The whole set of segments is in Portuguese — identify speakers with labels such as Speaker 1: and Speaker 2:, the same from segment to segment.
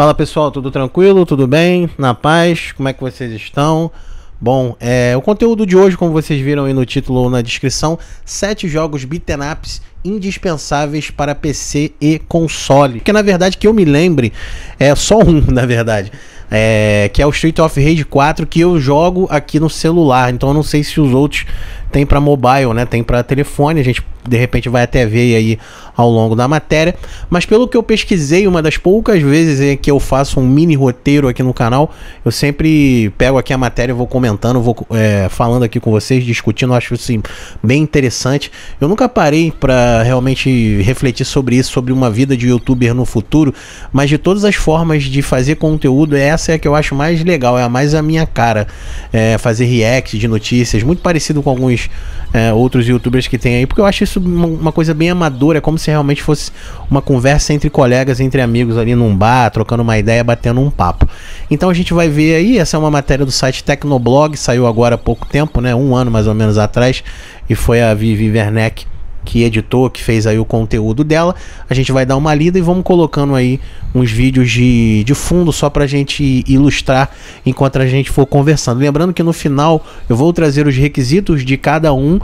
Speaker 1: Fala pessoal, tudo tranquilo? Tudo bem? Na paz? Como é que vocês estão? Bom, o conteúdo de hoje, como vocês viram aí no título ou na descrição, 7 jogos beat'em ups indispensáveis para PC e console. Que na verdade, que eu me lembre, é só um, na verdade. Que é o Streets of Rage 4, que eu jogo aqui no celular. Então eu não sei se os outros tem para mobile, né? Tem para telefone. A gente de repente vai até ver aí ao longo da matéria. Mas pelo que eu pesquisei, uma das poucas vezes que eu faço um mini roteiro aqui no canal, eu sempre pego aqui a matéria, vou comentando, vou falando aqui com vocês, discutindo. Eu acho assim bem interessante. Eu nunca parei para realmente refletir sobre isso, sobre uma vida de youtuber no futuro, mas de todas as formas de fazer conteúdo, essa é a que eu acho mais legal, é a mais a minha cara. Fazer react de notícias, muito parecido com alguns outros youtubers que tem aí, porque eu acho isso uma coisa bem amadora, é como se realmente fosse uma conversa entre colegas, entre amigos ali num bar, trocando uma ideia, batendo um papo. Então a gente vai ver aí, essa é uma matéria do site Tecnoblog, saiu agora há pouco tempo, né, um ano mais ou menos atrás, e foi a Vivi Werneck que editou, que fez aí o conteúdo dela. A gente vai dar uma lida e vamos colocando aí uns vídeos de fundo só pra gente ilustrar enquanto a gente for conversando. Lembrando que no final eu vou trazer os requisitos de cada um,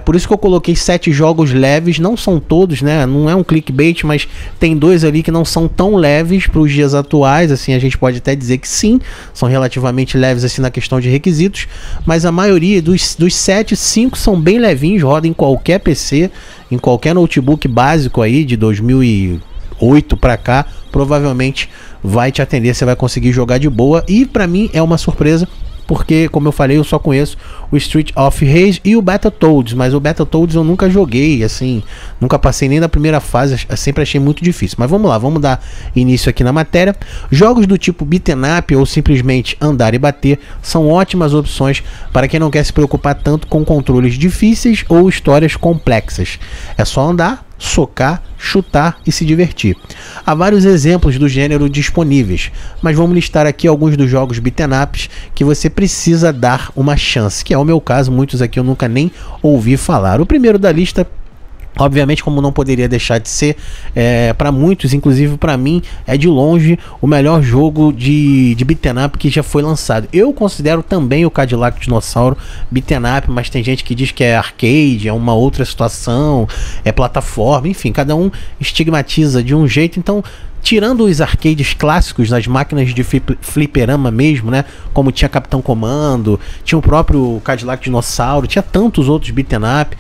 Speaker 1: por isso que eu coloquei 7 jogos leves, não são todos, né, não é um clickbait, mas tem 2 ali que não são tão leves para os dias atuais, assim, a gente pode até dizer que sim, são relativamente leves assim na questão de requisitos, mas a maioria dos 7, 5 são bem levinhos, rodam em qualquer PC, em qualquer notebook básico aí de 2008 para cá, provavelmente vai te atender, você vai conseguir jogar de boa. E para mim é uma surpresa, porque como eu falei, eu só conheço o Streets of Rage e o Battletoads, mas o Battletoads eu nunca joguei, assim, nunca passei nem da primeira fase, sempre achei muito difícil. Mas vamos lá, vamos dar início aqui na matéria. Jogos do tipo beat'em up ou simplesmente andar e bater são ótimas opções para quem não quer se preocupar tanto com controles difíceis ou histórias complexas. É só andar, socar, chutar e se divertir. Há vários exemplos do gênero disponíveis, mas vamos listar aqui alguns dos jogos beat'em ups que você precisa dar uma chance, que é o meu caso, muitos aqui eu nunca nem ouvi falar. O primeiro da lista, obviamente, como não poderia deixar de ser, para muitos, inclusive para mim, é de longe o melhor jogo de beat'em up que já foi lançado. Eu considero também o Cadillac Dinossauro beat'em up, mas tem gente que diz que é arcade, é uma outra situação, é plataforma, enfim, cada um estigmatiza de um jeito. Então, tirando os arcades clássicos, nas máquinas de fliperama mesmo, né, como tinha Capitão Comando, tinha o próprio Cadillac Dinossauro, tinha tantos outros beat'em up,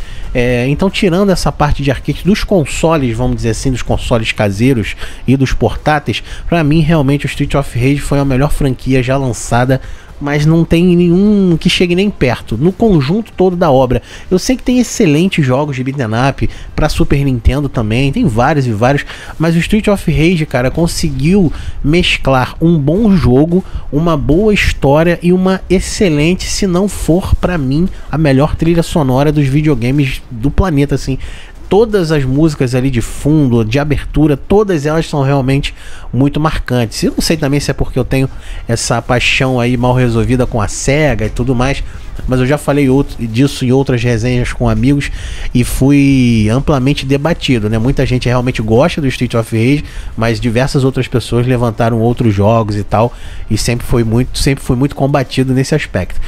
Speaker 1: então tirando essa parte de arcade dos consoles, vamos dizer assim, dos consoles caseiros e dos portáteis, para mim realmente o Streets of Rage foi a melhor franquia já lançada, mas não tem nenhum que chegue nem perto, no conjunto todo da obra. Eu sei que tem excelentes jogos de beat'em up para Super Nintendo também, tem vários e vários, mas o Streets of Rage, cara, conseguiu mesclar um bom jogo, uma boa história e uma excelente, se não for para mim, a melhor trilha sonora dos videogames do planeta, assim. Todas as músicas ali de fundo, de abertura, todas elas são realmente muito marcantes. Eu não sei também se é porque eu tenho essa paixão aí mal resolvida com a SEGA e tudo mais, mas eu já falei disso em outras resenhas com amigos e fui amplamente debatido, né? Muita gente realmente gosta do Streets of Rage, mas diversas outras pessoas levantaram outros jogos e tal, e sempre foi muito combatido nesse aspecto.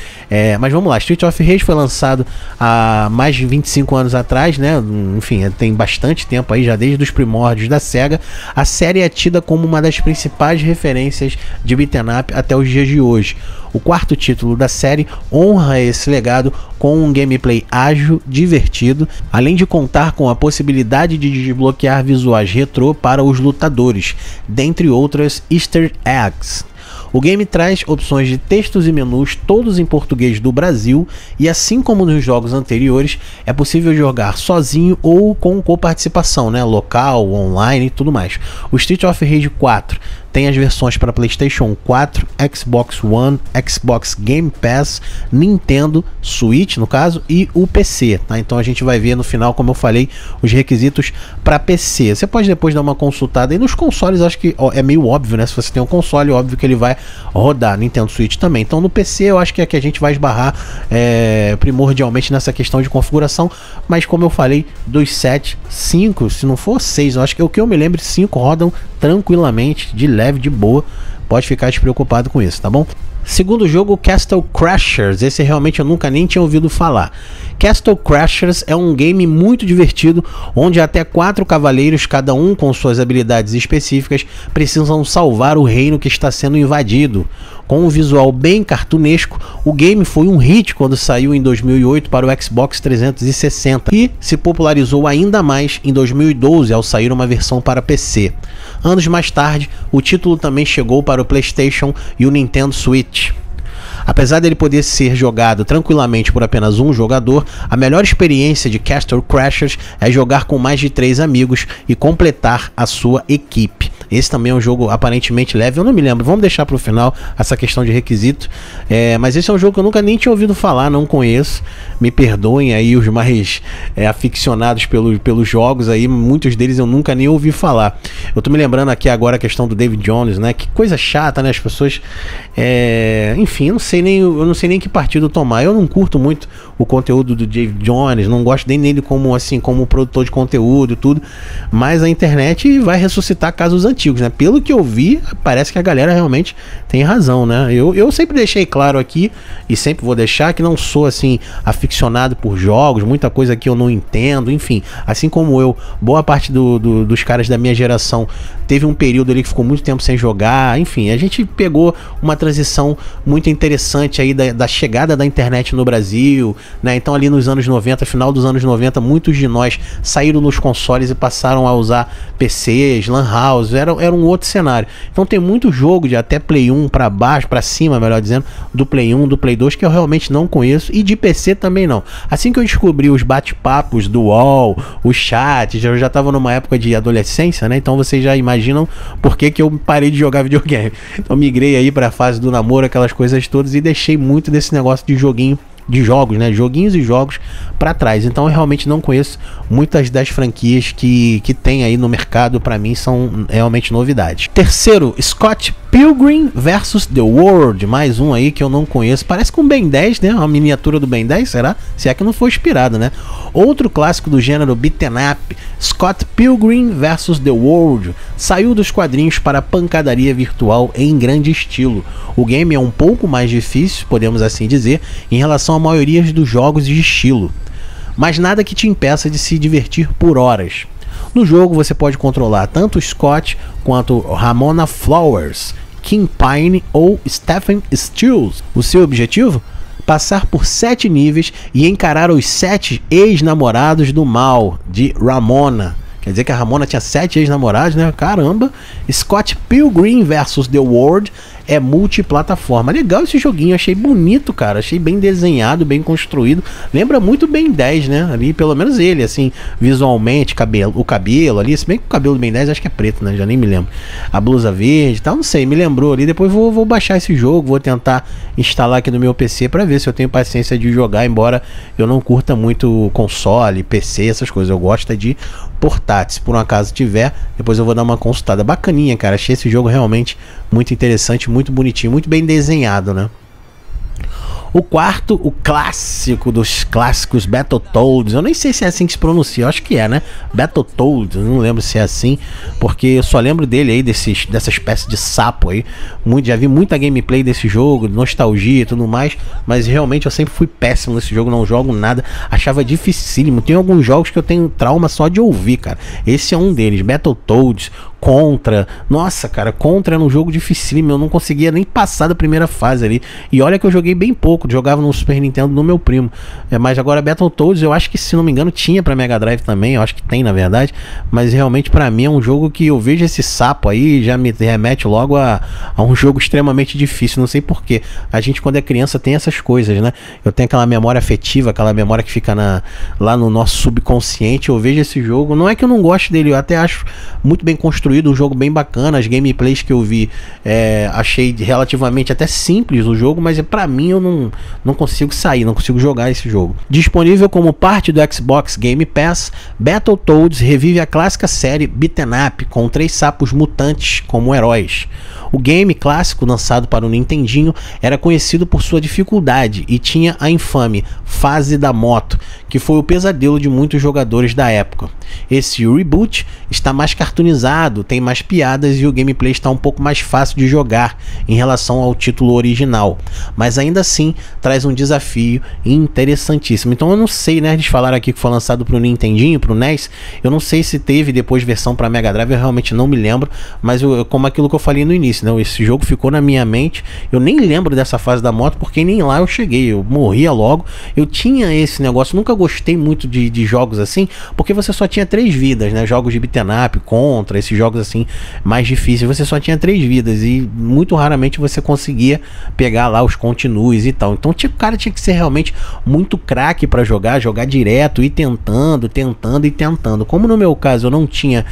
Speaker 1: Mas vamos lá, Streets of Rage foi lançado há mais de 25 anos atrás, né? Enfim, tem bastante tempo aí, já desde os primórdios da SEGA. A série é tida como uma das principais referências de beat'em up até os dias de hoje. O quarto título da série honra esse legado com um gameplay ágil, divertido, além de contar com a possibilidade de desbloquear visuais retrô para os lutadores, dentre outras easter eggs. O game traz opções de textos e menus, todos em português do Brasil, e assim como nos jogos anteriores, é possível jogar sozinho ou com coparticipação, né, local, online e tudo mais. O Streets of Rage 4 tem as versões para PlayStation 4, Xbox One, Xbox Game Pass, Nintendo Switch, no caso, e o PC, tá? Então a gente vai ver no final, como eu falei, os requisitos para PC. Você pode depois dar uma consultada aí nos consoles, acho que é meio óbvio, né? Se você tem um console, óbvio que ele vai rodar, Nintendo Switch também. Então no PC eu acho que é que a gente vai esbarrar primordialmente nessa questão de configuração, mas como eu falei, dos 7, 5, se não for 6, eu acho que o que eu me lembro, 5 rodam tranquilamente, de leve, de boa. Pode ficar despreocupado com isso, tá bom? Segundo jogo, Castle Crashers. Esse realmente eu nunca nem tinha ouvido falar. Castle Crashers é um game muito divertido, onde até 4 cavaleiros, cada um com suas habilidades específicas, precisam salvar o reino que está sendo invadido. Com um visual bem cartunesco, o game foi um hit quando saiu em 2008 para o Xbox 360 e se popularizou ainda mais em 2012 ao sair uma versão para PC. Anos mais tarde, o título também chegou para o PlayStation e o Nintendo Switch. Apesar dele poder ser jogado tranquilamente por apenas um jogador, a melhor experiência de Castle Crashers é jogar com mais de 3 amigos e completar a sua equipe. Esse também é um jogo aparentemente leve, eu não me lembro, vamos deixar para o final essa questão de requisito, mas esse é um jogo que eu nunca nem tinha ouvido falar, não conheço, me perdoem aí os mais aficionados pelos jogos aí, muitos deles eu nunca nem ouvi falar. Eu tô me lembrando aqui agora a questão do David Jones, né, que coisa chata, né, as pessoas, enfim, eu não sei nem que partido tomar. Eu não curto muito o conteúdo do David Jones, não gosto nem dele como produtor de conteúdo e tudo, mas a internet vai ressuscitar casos antigos, né? Pelo que eu vi, parece que a galera realmente tem razão, né? Eu sempre deixei claro aqui, e sempre vou deixar, que não sou assim aficionado por jogos, muita coisa que eu não entendo, enfim, assim como eu, boa parte dos caras da minha geração teve um período ali que ficou muito tempo sem jogar, enfim, a gente pegou uma transição muito interessante aí da chegada da internet no Brasil, né? Então ali nos anos 90, final dos anos 90, muitos de nós saíram nos consoles e passaram a usar PCs, LAN house, era um outro cenário. Então tem muito jogo de até Play 1 para baixo, para cima, melhor dizendo, do Play 1, do Play 2, que eu realmente não conheço, e de PC também não. Assim que eu descobri os bate-papos do UOL, os chats, eu já estava numa época de adolescência, né? Então vocês já imaginam por que eu parei de jogar videogame. Então migrei aí para a fase do namoro, aquelas coisas todas, e deixei muito desse negócio de jogos, né? Joguinhos e jogos para trás. Então eu realmente não conheço muitas das franquias que tem aí no mercado. Para mim são realmente novidades. Terceiro, Scott Pilgrim vs The World, mais um aí que eu não conheço. Parece com o Ben 10, né? Uma miniatura do Ben 10, será? Se é que não foi inspirado, né? Outro clássico do gênero beat'em up, Scott Pilgrim vs The World, saiu dos quadrinhos para pancadaria virtual em grande estilo. O game é um pouco mais difícil, podemos assim dizer, em relação à maioria dos jogos de estilo, mas nada que te impeça de se divertir por horas. No jogo você pode controlar tanto Scott quanto Ramona Flowers, Kingpine ou Stephen Stills. O seu objetivo? Passar por 7 níveis e encarar os 7 ex-namorados do mal de Ramona. Quer dizer que a Ramona tinha 7 ex-namorados, né? Caramba! Scott Pilgrim vs The World é multiplataforma. Legal esse joguinho, achei bonito, cara. Achei bem desenhado, bem construído. Lembra muito Ben 10, né? Ali, pelo menos ele, assim, visualmente, o cabelo ali. Se bem que o cabelo do Ben 10 acho que é preto, né? Já nem me lembro. A blusa verde e tal, não sei, me lembrou ali. Depois vou baixar esse jogo, vou tentar instalar aqui no meu PC pra ver se eu tenho paciência de jogar, embora eu não curta muito console, PC, essas coisas. Eu gosto de portátil. Se por um acaso tiver, depois eu vou dar uma consultada. Bacaninha, cara. Achei esse jogo realmente muito interessante, muito bonitinho, muito bem desenhado, né? O quarto, o clássico dos clássicos, Battletoads. Eu nem sei se é assim que se pronuncia, eu acho que é, né? Battletoads, eu não lembro se é assim, porque eu só lembro dele aí, dessa espécie de sapo aí. Já vi muita gameplay desse jogo, nostalgia e tudo mais, mas realmente eu sempre fui péssimo nesse jogo, não jogo nada, achava dificílimo. Tem alguns jogos que eu tenho trauma só de ouvir, cara. Esse é um deles, Battletoads. Contra, nossa, cara, Contra era um jogo dificílimo, eu não conseguia nem passar da primeira fase ali, e olha que eu joguei bem pouco, jogava no Super Nintendo no meu primo, mas agora Battletoads eu acho que, se não me engano, tinha pra Mega Drive também, eu acho que tem na verdade, mas realmente pra mim é um jogo que eu vejo esse sapo aí, já me remete logo a um jogo extremamente difícil, não sei porquê, a gente quando é criança tem essas coisas, né, eu tenho aquela memória afetiva, aquela memória que fica lá no nosso subconsciente, eu vejo esse jogo, não é que eu não gosto dele, eu até acho muito bem construído, um jogo bem bacana, as gameplays que eu vi, achei relativamente até simples o jogo, mas pra mim eu não consigo sair, não consigo jogar esse jogo. Disponível como parte do Xbox Game Pass, Battletoads revive a clássica série beat'em up com 3 sapos mutantes como heróis. O game clássico, lançado para o Nintendinho, era conhecido por sua dificuldade e tinha a infame fase da moto, que foi o pesadelo de muitos jogadores da época. Esse reboot está mais cartoonizado, tem mais piadas e o gameplay está um pouco mais fácil de jogar em relação ao título original, mas ainda assim traz um desafio interessantíssimo. Então eu não sei, né, eles falaram aqui que foi lançado para o Nintendinho, para o NES, eu não sei se teve depois versão para Mega Drive, eu realmente não me lembro, mas como aquilo que eu falei no início, né, esse jogo ficou na minha mente, eu nem lembro dessa fase da moto, porque nem lá eu cheguei, eu morria logo. Eu tinha esse negócio, nunca gostei muito de jogos assim, porque você só tinha 3 vidas, né, jogos de beat'em up, Contra, esses jogos assim mais difíceis, você só tinha 3 vidas e muito raramente você conseguia pegar lá os continues e tal. Então o cara tinha que ser realmente muito craque para jogar direto e tentando. Como no meu caso eu não tinha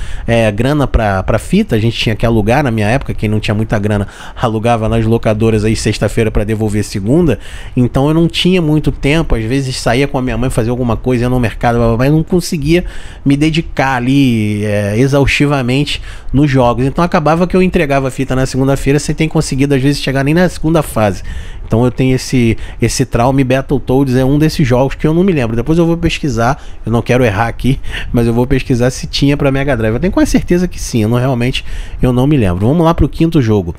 Speaker 1: grana para fita, a gente tinha que alugar na minha época, quem não tinha muita grana alugava nas locadoras aí sexta-feira para devolver segunda, então eu não tinha muito tempo, às vezes saía com a minha mãe fazer alguma coisa, ia no mercado, mas não conseguia me dedicar ali exaustivamente nos jogos, então acabava que eu entregava a fita na segunda-feira sem ter conseguido às vezes chegar nem na segunda fase. Então eu tenho esse trauma, e Battletoads é um desses jogos que eu não me lembro. Depois eu vou pesquisar, eu não quero errar aqui, mas eu vou pesquisar se tinha para Mega Drive. Eu tenho quase certeza que sim, eu não me lembro. Vamos lá pro quinto jogo,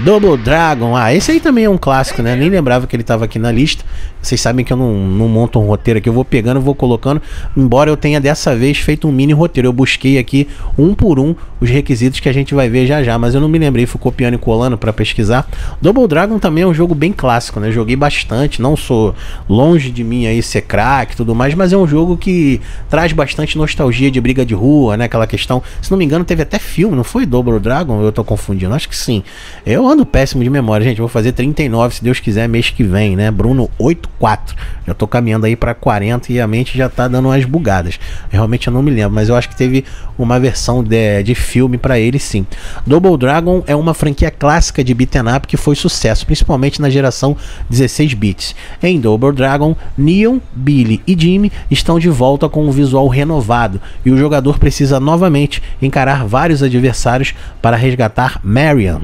Speaker 1: Double Dragon. Esse aí também é um clássico, né? Nem lembrava que ele estava aqui na lista. Vocês sabem que eu não monto um roteiro aqui, eu vou pegando, vou colocando, embora eu tenha dessa vez feito um mini roteiro. Eu busquei aqui um por um os requisitos que a gente vai ver já, mas eu não me lembrei, fui copiando e colando para pesquisar. Double Dragon também é um jogo bem clássico, né? Joguei bastante, não sou longe de mim aí ser craque e tudo mais, mas é um jogo que traz bastante nostalgia de briga de rua, né? Aquela questão, se não me engano, teve até filme, não foi Double Dragon? Eu tô confundindo, acho que sim. Eu ando péssimo de memória, gente. Eu vou fazer 39, se Deus quiser, mês que vem, né? Bruno 84. Já tô caminhando aí para 40 e a mente já tá dando umas bugadas. Realmente eu não me lembro, mas eu acho que teve uma versão de filme para ele, sim. Double Dragon é uma franquia clássica de beat'em up que foi sucesso, principalmente na geração 16 bits. Em Double Dragon, Neon, Billy e Jimmy estão de volta com um visual renovado e o jogador precisa novamente encarar vários adversários para resgatar Marion.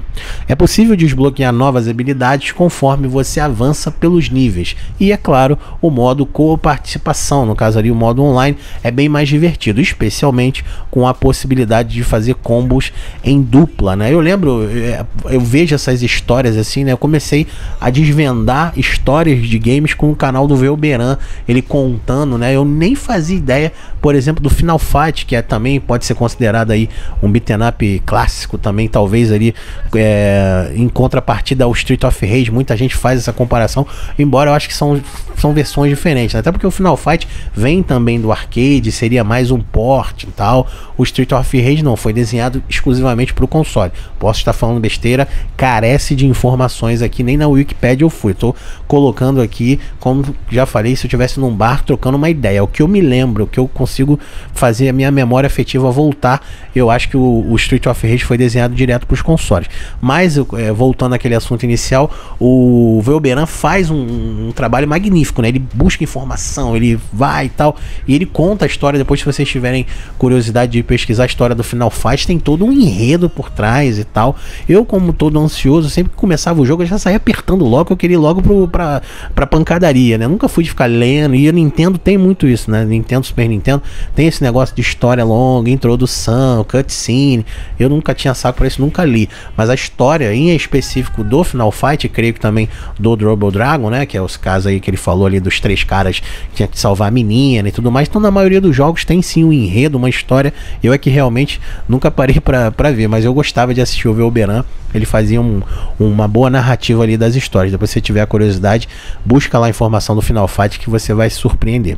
Speaker 1: É possível desbloquear novas habilidades conforme você avança pelos níveis e, é claro, o modo co-participação, no caso ali o modo online, é bem mais divertido, especialmente com a possibilidade de fazer combos em dupla, né? Eu lembro, eu vejo essas histórias assim, né? Eu comecei a desvendar histórias de games com o canal do Velberan, ele contando, né? Eu nem fazia ideia, por exemplo, do Final Fight, que também pode ser considerado aí um beat'em up clássico também, talvez ali em contrapartida ao Street of Rage, muita gente faz essa comparação, embora eu acho que são versões diferentes, né? Até porque o Final Fight vem também do arcade, seria mais um port e tal. O Street of Rage não, foi desenhado exclusivamente para o console. Posso estar falando besteira, carece de informações aqui, nem na Wikipedia eu fui. Estou colocando aqui, como já falei, se eu estivesse num bar trocando uma ideia. O que eu me lembro, o que eu consigo fazer a minha memória afetiva voltar, eu acho que o Street of Rage foi desenhado direto para os consoles. Mas, voltando àquele assunto inicial, o Velberan faz um trabalho magnífico, né? Ele busca informação, ele vai e tal, e ele conta a história. Depois, se vocês tiverem curiosidade de pesquisar a história do Final Fight, tem todo um enredo por trás e tal. Eu, como todo ansioso, sempre que começava o jogo, eu já saía apertando logo, eu queria ir logo pra pancadaria, né? Nunca fui de ficar lendo, e a Nintendo tem muito isso, né? Nintendo, Super Nintendo, tem esse negócio de história longa, introdução, cutscene. Eu nunca tinha saco pra isso, nunca li. Mas a história, em específico do Final Fight, creio que também do Double Dragon, né? Que é os casos aí que ele falou ali dos 3 caras que tinha que salvar a menina e tudo mais. Então, na maioria dos jogos tem sim um enredo, uma história. Eu é que realmente nunca parei pra ver, mas eu gostava de assistir o Velberan. Ele fazia uma boa narrativa ali das histórias. Depois, se você tiver a curiosidade, busca lá a informação do Final Fight que você vai se surpreender.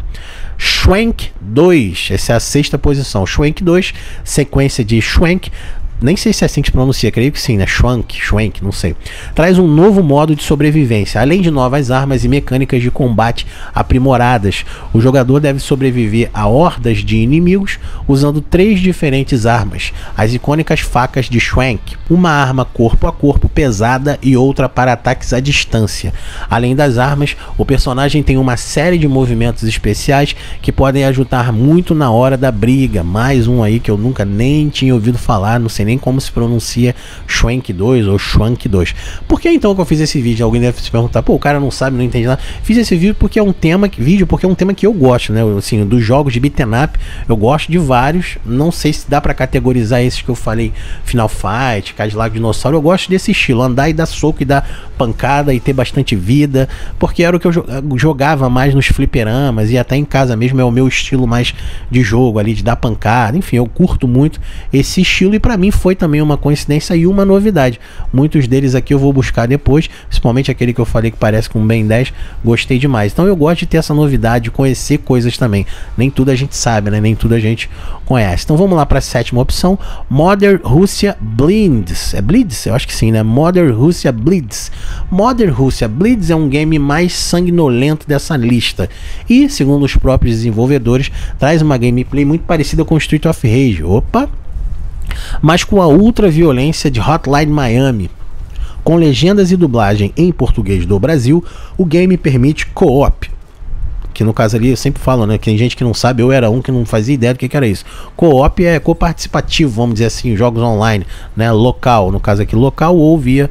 Speaker 1: Schwank 2, essa é a 6ª posição. Schwank 2, sequência de Schwank. Nem sei se é assim que se pronuncia, creio que sim, né? Schwank, não sei. Traz um novo modo de sobrevivência, além de novas armas e mecânicas de combate aprimoradas. O jogador deve sobreviver a hordas de inimigos usando 3 diferentes armas. As icônicas facas de Schwank, uma arma corpo a corpo pesada e outra para ataques à distância. Além das armas, o personagem tem uma série de movimentos especiais que podem ajudar muito na hora da briga. Mais um aí que eu nunca nem tinha ouvido falar, não sei nem como se pronuncia Schwenk 2 ou Schwank 2. Por que então que eu fiz esse vídeo? Alguém deve se perguntar, pô, o cara não sabe, não entende nada. Fiz esse vídeo porque é um tema que eu gosto, né? Assim, dos jogos de beat'em up, eu gosto de vários. Não sei se dá pra categorizar esses que eu falei, Final Fight, Cadillac Dinossauro. Eu gosto desse estilo, andar e dar soco e dar pancada e ter bastante vida, porque era o que eu jogava mais nos fliperamas e até em casa mesmo é o meu estilo mais de jogo ali, de dar pancada. Enfim, eu curto muito esse estilo e pra mim foi também uma coincidência e uma novidade. Muitos deles aqui eu vou buscar depois, principalmente aquele que eu falei que parece com um Ben 10, gostei demais. Então eu gosto de ter essa novidade, de conhecer coisas também. Nem tudo a gente sabe, né? Nem tudo a gente conhece. Então vamos lá para a sétima opção, Modern Russia Blitz. É Blitz? Eu acho que sim, né? Modern Russia Blitz. Modern Russia Blitz é um game mais sanguinolento dessa lista e, segundo os próprios desenvolvedores, traz uma gameplay muito parecida com Street of Rage, mas com a ultra violência de Hotline Miami. Com legendas e dublagem em português do Brasil, o game permite co-op, que no caso ali eu sempre falo, né, que tem gente que não sabe, eu era um que não fazia ideia do que era isso. Co-op é coparticipativo, vamos dizer assim, jogos online, né, local, no caso aqui local ou via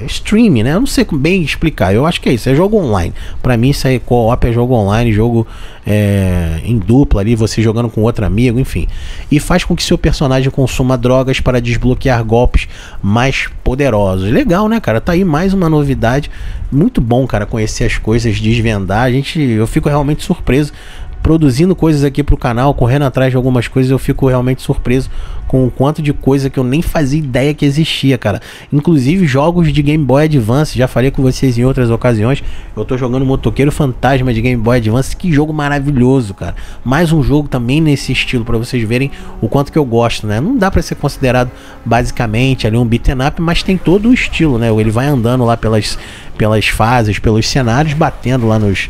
Speaker 1: stream, né? Eu não sei bem explicar. Eu acho que é isso, é jogo online. Pra mim isso aí, co-op é jogo online, jogo em dupla ali, você jogando com outro amigo, enfim. E faz com que seu personagem consuma drogas para desbloquear golpes mais poderosos. Legal, né, cara? Tá aí mais uma novidade. Muito bom, cara, conhecer as coisas, desvendar. Eu fico realmente surpreso. Produzindo coisas aqui pro canal, correndo atrás de algumas coisas, eu fico realmente surpreso com o quanto de coisa que eu nem fazia ideia que existia, cara. Inclusive jogos de Game Boy Advance, já falei com vocês em outras ocasiões, eu tô jogando Motoqueiro Fantasma de Game Boy Advance, que jogo maravilhoso, cara. Mais um jogo também nesse estilo, pra vocês verem o quanto que eu gosto, né? Não dá pra ser considerado basicamente ali um beat'em up, mas tem todo o estilo, né? Ele vai andando lá pelas fases, pelos cenários, batendo lá nos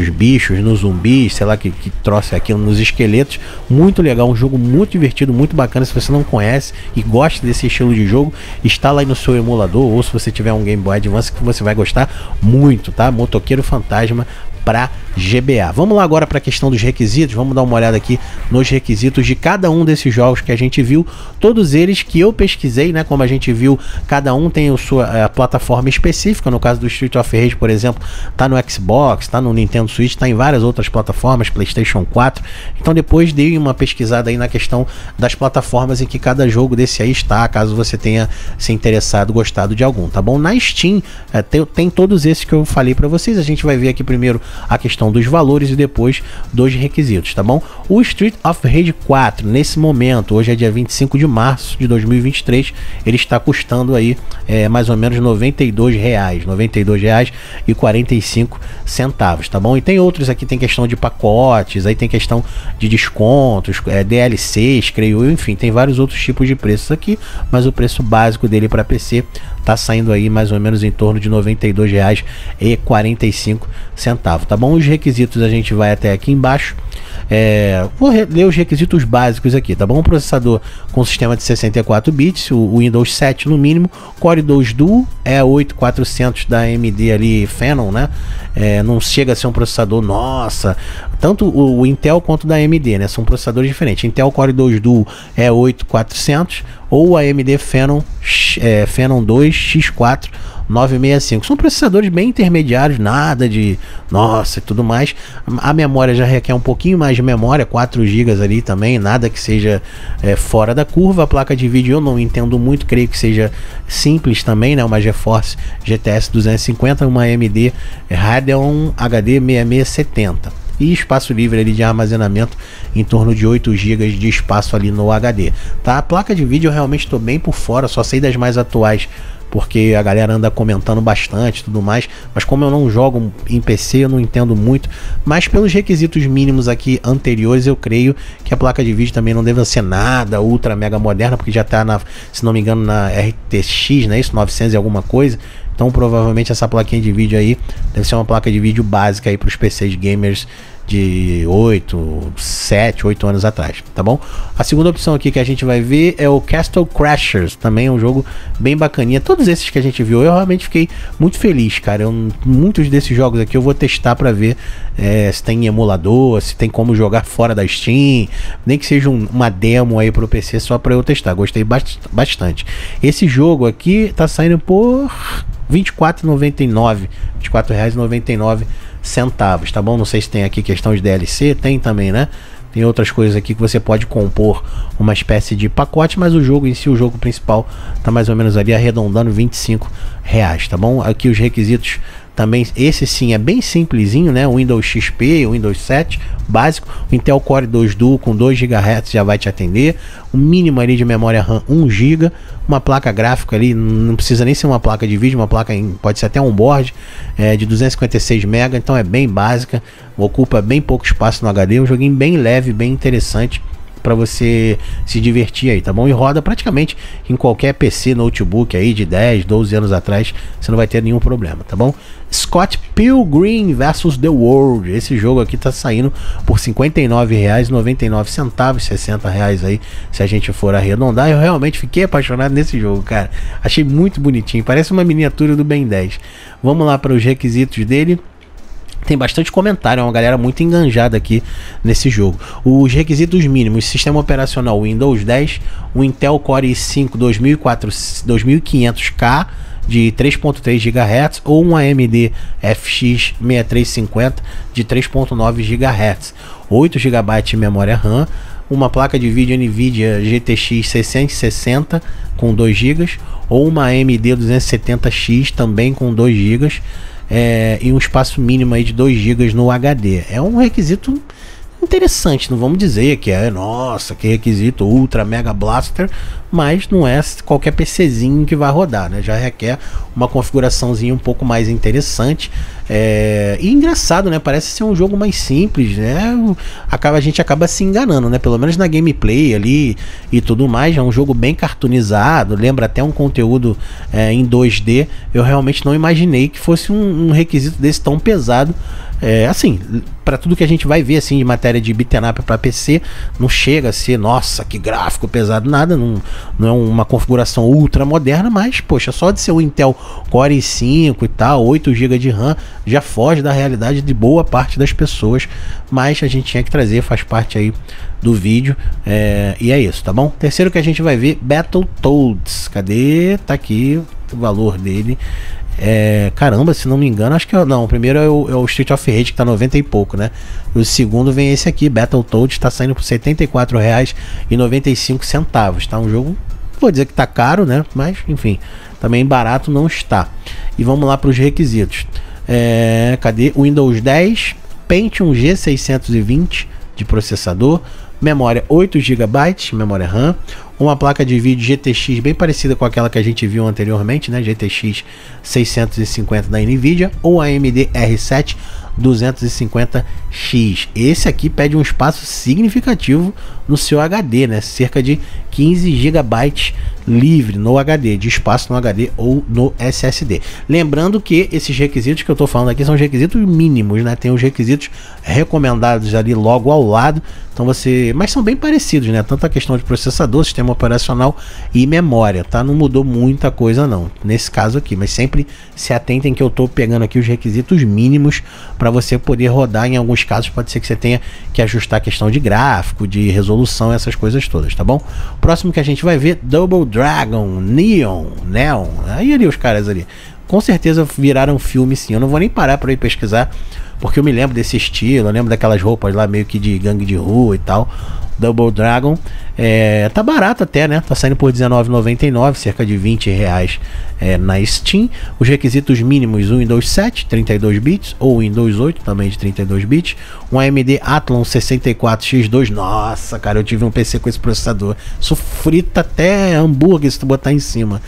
Speaker 1: bichos, nos zumbis, sei lá que troço é aquilo, nos esqueletos. Muito legal, um jogo muito divertido, muito bacana. Se você não conhece e gosta desse estilo de jogo, instala aí no seu emulador, ou se você tiver um Game Boy Advance, que você vai gostar muito, tá? Motoqueiro Fantasma para GBA. Vamos lá agora para a questão dos requisitos. Vamos dar uma olhada aqui nos requisitos de cada um desses jogos que a gente viu. Todos eles que eu pesquisei, né? Como a gente viu, cada um tem a sua plataforma específica. No caso do Street of Rage, por exemplo, tá no Xbox, tá no Nintendo Switch, tá em várias outras plataformas, PlayStation 4. Então depois dei uma pesquisada aí na questão das plataformas em que cada jogo desse aí está, caso você tenha se interessado, gostado de algum, tá bom? Na Steam tem todos esses que eu falei para vocês. A gente vai ver aqui primeiro a questão dos valores e depois dos requisitos, tá bom? O Street of Rage 4, nesse momento, hoje é dia 25 de março de 2023, ele está custando aí mais ou menos R$ 92,00, R$ 92,45, tá bom? E tem outros aqui, tem questão de pacotes, aí tem questão de descontos, DLCs, creio eu, enfim, tem vários outros tipos de preços aqui, mas o preço básico dele para PC tá saindo aí mais ou menos em torno de R$ 92,45, tá bom? Os requisitos a gente vai até aqui embaixo. Vou ler os requisitos básicos aqui, tá bom? Um processador com sistema de 64 bits, o Windows 7 no mínimo, Core 2 Duo, 8400 da AMD ali, Phenom, né? Não chega a ser um processador, nossa, tanto o Intel quanto da AMD, né? São processadores diferentes. Intel Core 2 Duo 8400 ou a AMD Phenom 2 X4 965. São processadores bem intermediários, nada de nossa e tudo mais. A memória já requer um pouquinho mais de memória, 4 GB ali também, nada que seja fora da curva. A placa de vídeo eu não entendo muito, creio que seja simples também, né? Uma GeForce GTS 250, uma AMD Radeon HD 6670. E espaço livre ali de armazenamento em torno de 8 GB de espaço ali no HD, tá? A placa de vídeo eu realmente estou bem por fora, só sei das mais atuais porque a galera anda comentando bastante e tudo mais, mas como eu não jogo em PC, eu não entendo muito, mas pelos requisitos mínimos aqui anteriores, eu creio que a placa de vídeo também não deve ser nada ultra mega moderna, porque já está se não me engano, na RTX, né, isso, 900 e alguma coisa. Então provavelmente essa plaquinha de vídeo aí deve ser uma placa de vídeo básica aí para os PCs gamers de 8, 7, 8 anos atrás, tá bom? A segunda opção aqui que a gente vai ver é o Castle Crashers, também é um jogo bem bacaninha. Todos esses que a gente viu, eu realmente fiquei muito feliz, cara. Muitos desses jogos aqui eu vou testar pra ver se tem emulador, se tem como jogar fora da Steam, nem que seja uma demo aí pro PC só pra eu testar. Gostei bastante. Esse jogo aqui tá saindo por R$24,99, R$24,99, tá bom? Não sei se tem aqui questão de DLC, tem também, né? Tem outras coisas aqui que você pode compor uma espécie de pacote, mas o jogo em si, o jogo principal, tá mais ou menos ali arredondando R$25, tá bom? Aqui os requisitos também, esse sim é bem simplesinho, né? Windows XP, Windows 7 básico, o Intel Core 2 Duo com 2 GHz já vai te atender, o mínimo ali de memória RAM 1 GB, uma placa gráfica ali, não precisa nem ser uma placa de vídeo, uma placa pode ser até um board de 256 MB, então é bem básica, ocupa bem pouco espaço no HD, um joguinho bem leve, bem interessante para você se divertir aí, tá bom? E roda praticamente em qualquer PC, notebook aí de 10, 12 anos atrás, você não vai ter nenhum problema, tá bom? Scott Pilgrim vs The World, esse jogo aqui tá saindo por R$59,99, R$60 aí, se a gente for arredondar. Eu realmente fiquei apaixonado nesse jogo, cara. Achei muito bonitinho, parece uma miniatura do Ben 10. Vamos lá para os requisitos dele. Tem bastante comentário, é uma galera muito enganjada aqui nesse jogo. Os requisitos mínimos: sistema operacional Windows 10, um Intel Core i5 2500K de 3.3 GHz ou um AMD FX 6350 de 3.9 GHz, 8 GB de memória RAM, uma placa de vídeo NVIDIA GTX 660 com 2 GB ou uma AMD 270X também com 2 GB. E um espaço mínimo aí de 2 GB no HD. É um requisito interessante, não vamos dizer que nossa, que requisito ultra mega blaster, mas não é qualquer PCzinho que vai rodar, né? Já requer uma configuraçãozinha um pouco mais interessante. E engraçado, né? Parece ser um jogo mais simples, né? A gente acaba se enganando, né? Pelo menos na gameplay ali e tudo mais. É um jogo bem cartoonizado, lembra até um conteúdo em 2D. Eu realmente não imaginei que fosse um requisito desse tão pesado. Assim, para tudo que a gente vai ver assim de matéria de beat'em up para PC, não chega a ser, nossa, que gráfico pesado, nada, não é uma configuração ultra moderna, mas poxa, só de ser o Intel Core i5 e tal, 8 GB de RAM, já foge da realidade de boa parte das pessoas, mas a gente tinha que trazer, faz parte aí do vídeo, e é isso, tá bom? Terceiro que a gente vai ver, Battletoads, cadê? Tá aqui o valor dele. Caramba, se não me engano, acho que não, o primeiro é o Street of Rage, que tá 90 e pouco, né? O segundo vem esse aqui, Battletoads, tá saindo por R$74,95, tá? Um jogo, vou dizer que tá caro, né? Mas, enfim, também barato não está. E vamos lá para os requisitos. Cadê? Windows 10, Pentium G620 de processador, memória 8 GB, memória RAM, uma placa de vídeo GTX bem parecida com aquela que a gente viu anteriormente, né? GTX 650 da NVIDIA ou AMD R7 250X. Esse aqui pede um espaço significativo no seu HD, né? Cerca de 15 GB livre no HD, de espaço no HD ou no SSD. Lembrando que esses requisitos que eu estou falando aqui são os requisitos mínimos, né? Tem os requisitos recomendados ali logo ao lado. Então mas são bem parecidos, né? Tanto a questão de processador, sistema operacional e memória, tá? Não mudou muita coisa não, nesse caso aqui, mas sempre se atentem que eu estou pegando aqui os requisitos mínimos para você poder rodar. Em alguns casos pode ser que você tenha que ajustar a questão de gráfico, de resolução, essas coisas todas, tá bom? Próximo que a gente vai ver, Double Dragon, Neon, aí ali os caras ali, com certeza viraram filme sim, eu não vou nem parar para ir pesquisar, porque eu me lembro desse estilo, eu lembro daquelas roupas lá meio que de gangue de rua e tal. Double Dragon, tá barato até, né? Tá saindo por R$19,99, cerca de R$20 na Steam. Os requisitos mínimos: o Windows 7, 32 bits, ou Windows 8, também de 32 bits, um AMD Athlon 64X2. Nossa, cara, eu tive um PC com esse processador. Isso frita até hambúrguer se tu botar em cima.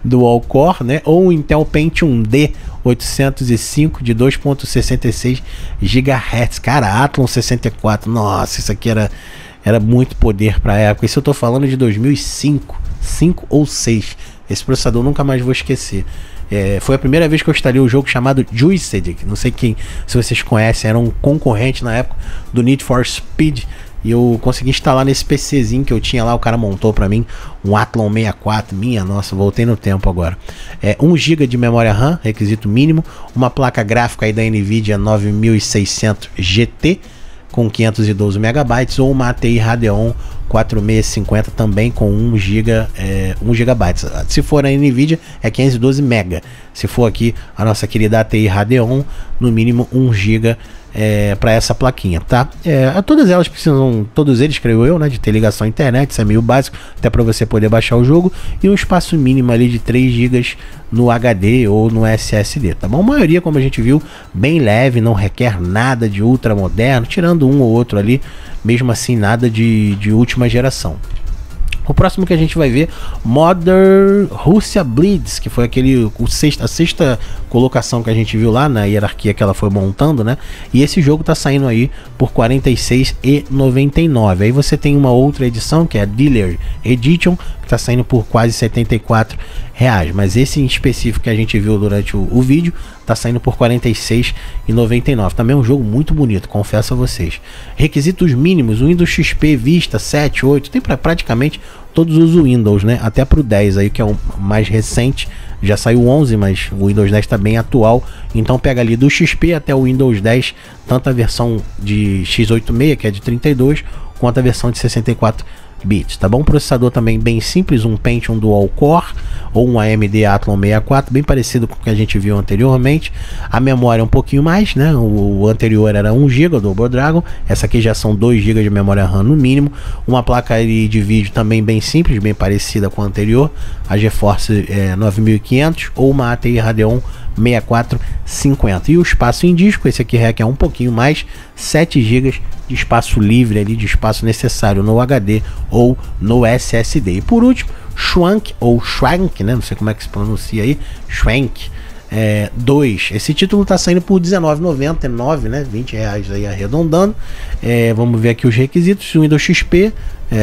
Speaker 1: Dual Core, né? Ou um Intel Pentium D 805 de 2.66 GHz. Cara, Athlon 64. Nossa, isso aqui era muito poder para a época. Isso eu tô falando de 2005, 5 ou 6. Esse processador nunca mais vou esquecer. Foi a primeira vez que eu instalei o jogo chamado Juiced, não sei se vocês conhecem, era um concorrente na época do Need for Speed. E eu consegui instalar nesse PCzinho que eu tinha lá, o cara montou pra mim um Athlon 64, minha nossa, voltei no tempo agora. 1 GB de memória RAM, requisito mínimo, uma placa gráfica aí da NVIDIA 9600 GT com 512 MB ou uma ATI Radeon 4650 também com 1 GB. Se for a NVIDIA é 512 MB. Se for aqui a nossa querida ATI Radeon, no mínimo 1 GB para essa plaquinha, tá? Todas elas precisam, todos eles, creio eu, né, de ter ligação à internet, isso é meio básico, até para você poder baixar o jogo, e um espaço mínimo ali de 3 GB no HD ou no SSD, tá bom? A maioria, como a gente viu, bem leve, não requer nada de ultra moderno, tirando um ou outro ali, mesmo assim nada de última geração. O próximo que a gente vai ver, Modern Russia Blitz, que foi a sexta colocação que a gente viu lá na hierarquia que ela foi montando, né? E esse jogo tá saindo aí por R$ 46,99. Aí você tem uma outra edição, que é a Dealer Edition, que tá saindo por quase R$ 74. Mas esse em específico que a gente viu durante o vídeo tá saindo por R$ 46,99. Também é um jogo muito bonito, confesso a vocês. Requisitos mínimos: o Windows XP, Vista 7, 8, tem para praticamente todos os Windows, né? Até para o 10 aí, que é o mais recente. Já saiu o 11, mas o Windows 10 está bem atual. Então pega ali do XP até o Windows 10, tanto a versão de x86, que é de 32, quanto a versão de 64 bits, tá bom? Processador também bem simples, um Pentium Dual Core ou um AMD Athlon 64, bem parecido com o que a gente viu anteriormente. A memória é um pouquinho mais, né? O anterior era 1 GB do Double Dragon, essa aqui já são 2 GB de memória RAM no mínimo. Uma placa de vídeo também bem simples, bem parecida com a anterior, a GeForce 9500 ou uma ATI Radeon 6450. E o espaço em disco, esse aqui requer um pouquinho mais, 7 GB de espaço livre ali, de espaço necessário no HD ou no SSD. E por último, Schwank ou Schwank, né? Não sei como é que se pronuncia aí, Schwank 2. Esse título tá saindo por R$19,99, né? R$20 aí arredondando. Vamos ver aqui os requisitos: Windows XP,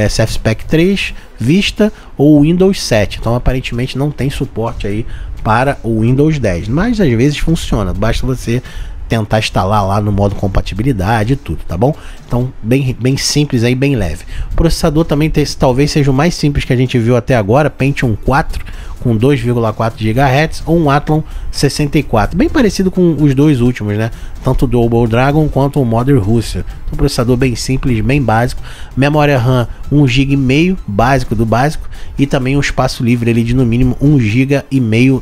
Speaker 1: CFSPEC 3, Vista ou Windows 7. Então aparentemente não tem suporte aí para o Windows 10, mas às vezes funciona, basta você tentar instalar lá no modo compatibilidade e tudo, tá bom? Então bem simples aí, bem leve. O processador também talvez seja o mais simples que a gente viu até agora, Pentium 4 com 2,4 GHz ou um Athlon 64, bem parecido com os dois últimos, né? Tanto o Double Dragon quanto o Modern Russia. Um processador bem simples, bem básico. Memória RAM 1,5 GB, básico do básico, e também um espaço livre ali de no mínimo 1,5 GB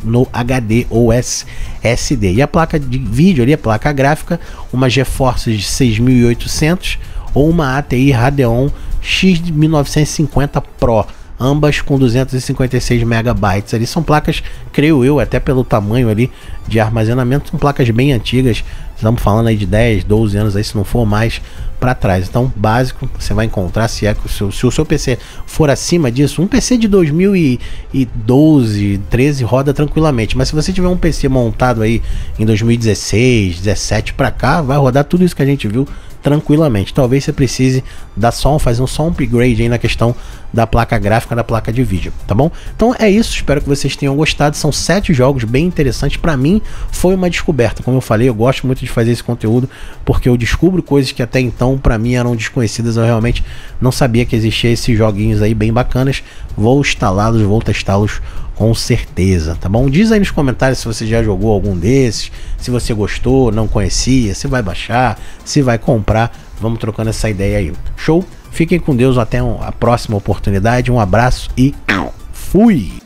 Speaker 1: no HD ou SSD. E a placa de vídeo ali, a placa gráfica, uma GeForce 6800 ou uma ATI Radeon X1950 Pro, ambas com 256 MB ali. São placas, creio eu, até pelo tamanho ali de armazenamento, são placas bem antigas, estamos falando aí de 10, 12 anos aí, se não for mais para trás. Então básico você vai encontrar, se o seu PC for acima disso, um PC de 2012, 13 roda tranquilamente, mas se você tiver um PC montado aí em 2016, 17 para cá, vai rodar tudo isso que a gente viu tranquilamente. Talvez você precise fazer só um upgrade aí na questão da placa gráfica, da placa de vídeo, tá bom? Então é isso, espero que vocês tenham gostado. São 7 jogos bem interessantes. Para mim foi uma descoberta, como eu falei, eu gosto muito de fazer esse conteúdo porque eu descubro coisas que até então para mim eram desconhecidas. Eu realmente não sabia que existia esses joguinhos aí bem bacanas. Vou instalá-los, vou testá-los com certeza, tá bom? Diz aí nos comentários se você já jogou algum desses, se você gostou, não conhecia, se vai baixar, se vai comprar. Vamos trocando essa ideia aí. Show? Fiquem com Deus, até a próxima oportunidade. Um abraço e fui!